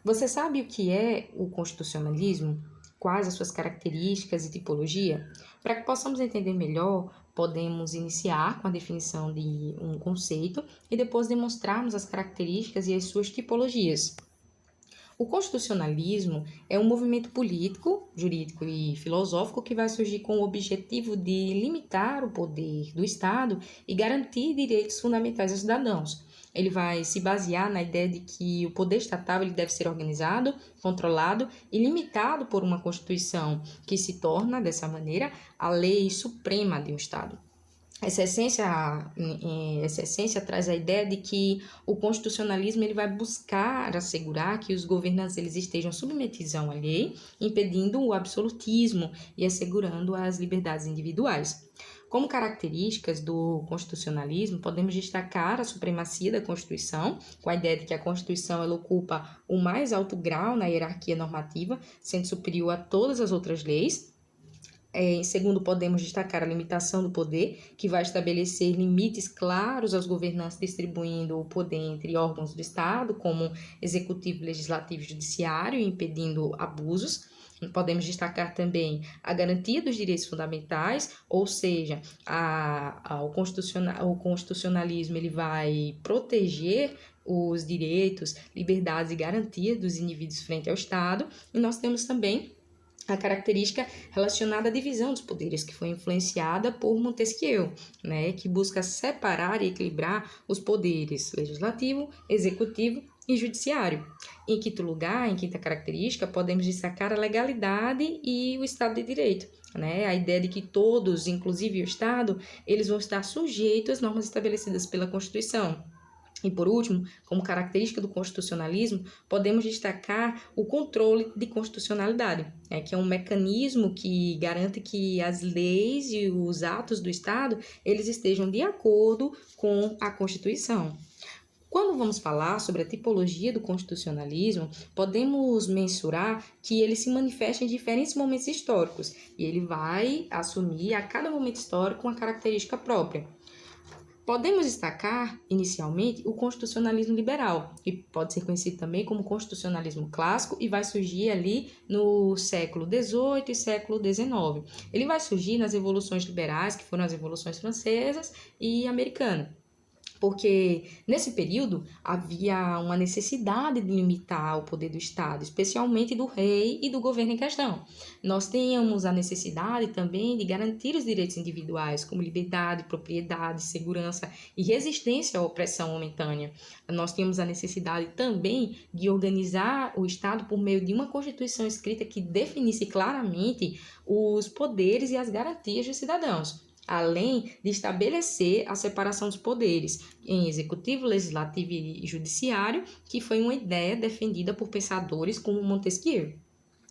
Você sabe o que é o constitucionalismo? Quais as suas características e tipologia? Para que possamos entender melhor, podemos iniciar com a definição de um conceito e depois demonstrarmos as características e as suas tipologias. O constitucionalismo é um movimento político, jurídico e filosófico que vai surgir com o objetivo de limitar o poder do Estado e garantir direitos fundamentais aos cidadãos. Ele vai se basear na ideia de que o poder estatal ele deve ser organizado, controlado e limitado por uma Constituição, que se torna, dessa maneira, a lei suprema de um Estado. Essa essência traz a ideia de que o constitucionalismo ele vai buscar assegurar que os governantes eles estejam submetidos a uma lei, impedindo o absolutismo e assegurando as liberdades individuais. Como características do constitucionalismo, podemos destacar a supremacia da Constituição, com a ideia de que a Constituição ela ocupa o mais alto grau na hierarquia normativa, sendo superior a todas as outras leis. Em segundo, podemos destacar a limitação do poder, que vai estabelecer limites claros aos governantes, distribuindo o poder entre órgãos do Estado, como executivo, legislativo e judiciário, impedindo abusos. Podemos destacar também a garantia dos direitos fundamentais, ou seja, o constitucionalismo ele vai proteger os direitos, liberdades e garantias dos indivíduos frente ao Estado. E nós temos também a característica relacionada à divisão dos poderes, que foi influenciada por Montesquieu, que busca separar e equilibrar os poderes legislativo, executivo e judiciário. Em quinto lugar, em quinta característica, podemos destacar a legalidade e o Estado de Direito. A ideia de que todos, inclusive o Estado, eles vão estar sujeitos às normas estabelecidas pela Constituição. E, por último, como característica do constitucionalismo, podemos destacar o controle de constitucionalidade, que é um mecanismo que garante que as leis e os atos do Estado eles estejam de acordo com a Constituição. Quando vamos falar sobre a tipologia do constitucionalismo, podemos mensurar que ele se manifesta em diferentes momentos históricos e ele vai assumir a cada momento histórico uma característica própria. Podemos destacar, inicialmente, o constitucionalismo liberal, que pode ser conhecido também como constitucionalismo clássico e vai surgir ali no século XVIII e século XIX. Ele vai surgir nas revoluções liberais, que foram as revoluções francesas e americana. Porque nesse período havia uma necessidade de limitar o poder do Estado, especialmente do rei e do governo em questão. Nós tínhamos a necessidade também de garantir os direitos individuais, como liberdade, propriedade, segurança e resistência à opressão momentânea. Nós tínhamos a necessidade também de organizar o Estado por meio de uma Constituição escrita que definisse claramente os poderes e as garantias dos cidadãos, além de estabelecer a separação dos poderes em executivo, legislativo e judiciário, que foi uma ideia defendida por pensadores como Montesquieu.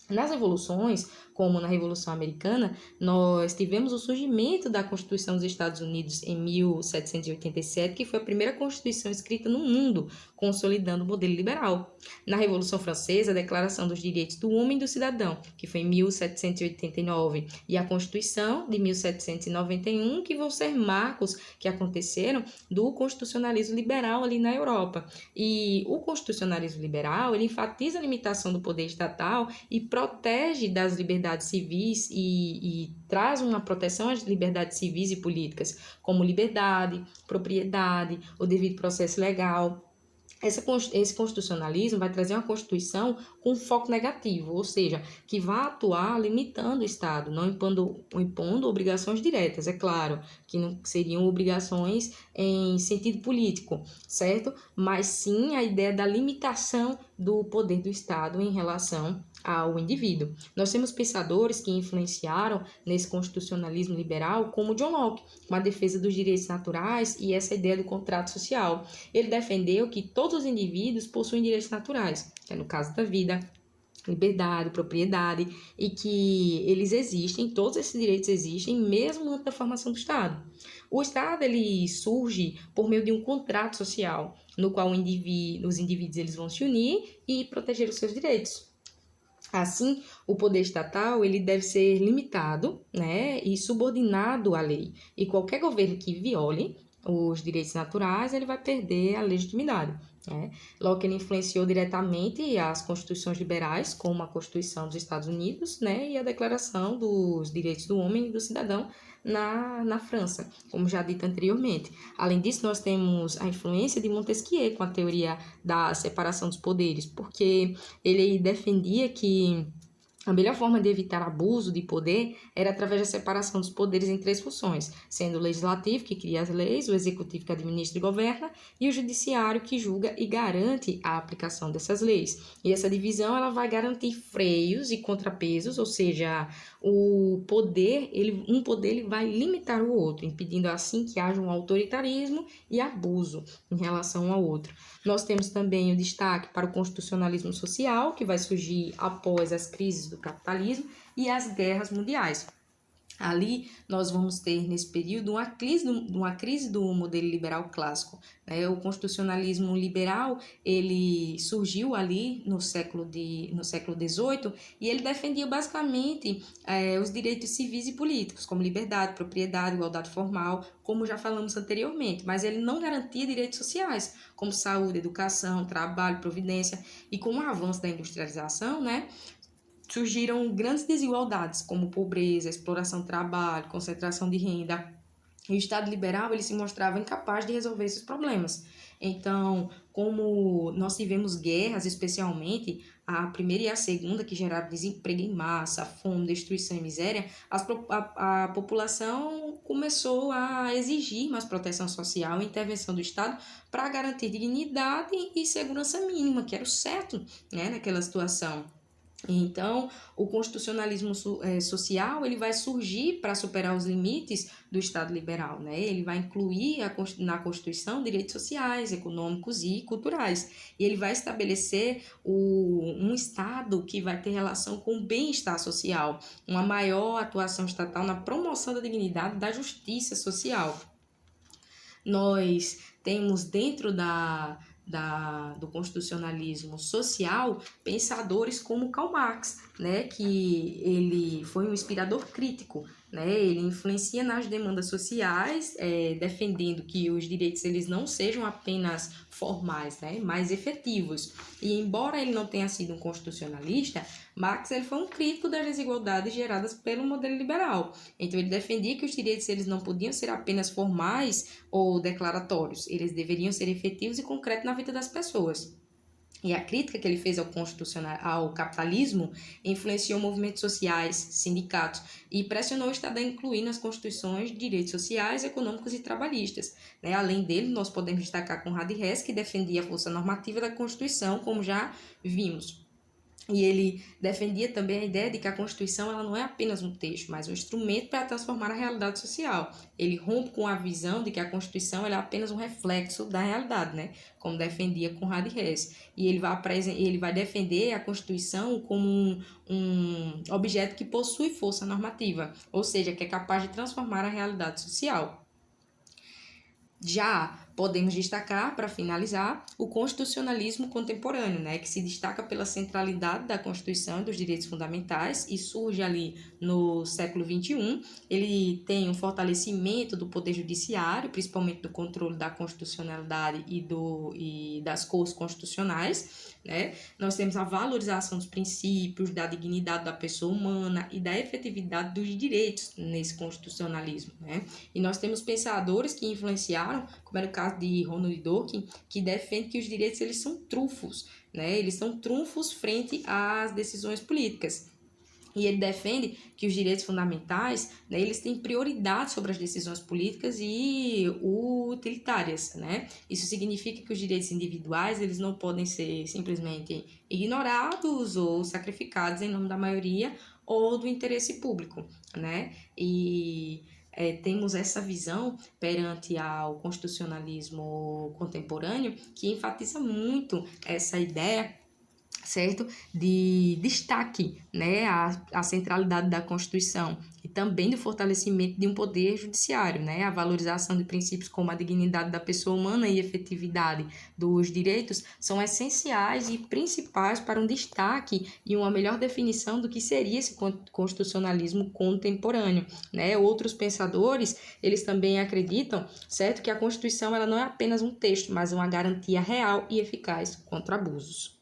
Nas revoluções, como na Revolução Americana, nós tivemos o surgimento da Constituição dos Estados Unidos em 1787, que foi a primeira Constituição escrita no mundo, consolidando o modelo liberal. Na Revolução Francesa, a Declaração dos Direitos do Homem e do Cidadão, que foi em 1789, e a Constituição de 1791, que vão ser marcos que aconteceram do constitucionalismo liberal ali na Europa. E o constitucionalismo liberal, ele enfatiza a limitação do poder estatal e protege das liberdades civis e traz uma proteção às liberdades civis e políticas, como liberdade, propriedade, o devido processo legal. Esse constitucionalismo vai trazer uma Constituição com foco negativo, ou seja, que vai atuar limitando o Estado, não impondo obrigações diretas, é claro, que não seriam obrigações em sentido político, certo? Mas sim a ideia da limitação do poder do Estado em relação ao indivíduo. Nós temos pensadores que influenciaram nesse constitucionalismo liberal, como John Locke, com a defesa dos direitos naturais e essa ideia do contrato social. Ele defendeu que todos os indivíduos possuem direitos naturais, que é no caso da vida, liberdade, propriedade, e que eles existem, todos esses direitos existem, mesmo antes da formação do Estado. O Estado ele surge por meio de um contrato social, no qual os indivíduos eles vão se unir e proteger os seus direitos. Assim, o poder estatal ele deve ser limitado, e subordinado à lei. E qualquer governo que viole os direitos naturais, ele vai perder a legitimidade. né? Locke ele influenciou diretamente as constituições liberais, como a Constituição dos Estados Unidos, né, e a Declaração dos Direitos do Homem e do Cidadão na França, como já dito anteriormente. Além disso, nós temos a influência de Montesquieu com a teoria da separação dos poderes, porque ele defendia que a melhor forma de evitar abuso de poder era através da separação dos poderes em três funções, sendo o legislativo, que cria as leis, o executivo, que administra e governa, e o judiciário, que julga e garante a aplicação dessas leis. E essa divisão ela vai garantir freios e contrapesos, ou seja, um poder ele vai limitar o outro, impedindo assim que haja um autoritarismo e abuso em relação ao outro. Nós temos também o destaque para o constitucionalismo social, que vai surgir após as crises do capitalismo e as guerras mundiais. Ali nós vamos ter nesse período uma crise do modelo liberal clássico, né? O constitucionalismo liberal ele surgiu ali no século XVIII e ele defendia basicamente os direitos civis e políticos, como liberdade, propriedade, igualdade formal, como já falamos anteriormente, mas ele não garantia direitos sociais, como saúde, educação, trabalho, providência, e com o avanço da industrialização, né? Surgiram grandes desigualdades, como pobreza, exploração do trabalho, concentração de renda. E o Estado liberal ele se mostrava incapaz de resolver esses problemas. Então, como nós tivemos guerras, especialmente a primeira e a segunda, que geraram desemprego em massa, fome, destruição e miséria, a população começou a exigir mais proteção social e intervenção do Estado para garantir dignidade e segurança mínima, que era o certo, né, naquela situação. Então, o constitucionalismo social ele vai surgir para superar os limites do Estado liberal, né? Ele vai incluir na Constituição direitos sociais, econômicos e culturais. E ele vai estabelecer um Estado que vai ter relação com o bem-estar social, uma maior atuação estatal na promoção da dignidade e da justiça social. Nós temos dentro do constitucionalismo social pensadores como Karl Marx, né, que ele foi um inspirador crítico, né, ele influencia nas demandas sociais, defendendo que os direitos eles não sejam apenas formais, né, mas efetivos. E embora ele não tenha sido um constitucionalista, Marx ele foi um crítico das desigualdades geradas pelo modelo liberal. Então ele defendia que os direitos eles não podiam ser apenas formais ou declaratórios, eles deveriam ser efetivos e concretos na vida das pessoas. E a crítica que ele fez ao capitalismo influenciou movimentos sociais, sindicatos e pressionou o Estado a incluir nas constituições direitos sociais, econômicos e trabalhistas, né? Além dele, nós podemos destacar Conrad Hess, que defendia a força normativa da Constituição, como já vimos. E ele defendia também a ideia de que a Constituição ela não é apenas um texto, mas um instrumento para transformar a realidade social. Ele rompe com a visão de que a Constituição ela é apenas um reflexo da realidade, né? Como defendia Conrad Hess. E ele vai defender a Constituição como um objeto que possui força normativa, ou seja, que é capaz de transformar a realidade social. Já podemos destacar, para finalizar, o constitucionalismo contemporâneo, né, que se destaca pela centralidade da Constituição e dos direitos fundamentais e surge ali no século XXI. Ele tem um fortalecimento do poder judiciário, principalmente do controle da constitucionalidade e das cortes constitucionais, né? Nós temos a valorização dos princípios, da dignidade da pessoa humana e da efetividade dos direitos nesse constitucionalismo, né? E nós temos pensadores que influenciaram, como era o caso de Ronald Dworkin, que defende que os direitos eles são trunfos, né? Eles são trunfos frente às decisões políticas. E ele defende que os direitos fundamentais, né, eles têm prioridade sobre as decisões políticas e utilitárias, né? Isso significa que os direitos individuais eles não podem ser simplesmente ignorados ou sacrificados em nome da maioria ou do interesse público, né? E temos essa visão perante ao constitucionalismo contemporâneo que enfatiza muito essa ideia certo? De destaque, né, a centralidade da Constituição e também do fortalecimento de um poder judiciário, né, a valorização de princípios como a dignidade da pessoa humana e a efetividade dos direitos são essenciais e principais para um destaque e uma melhor definição do que seria esse constitucionalismo contemporâneo, né? Outros pensadores, eles também acreditam, certo, que a Constituição ela não é apenas um texto, mas uma garantia real e eficaz contra abusos.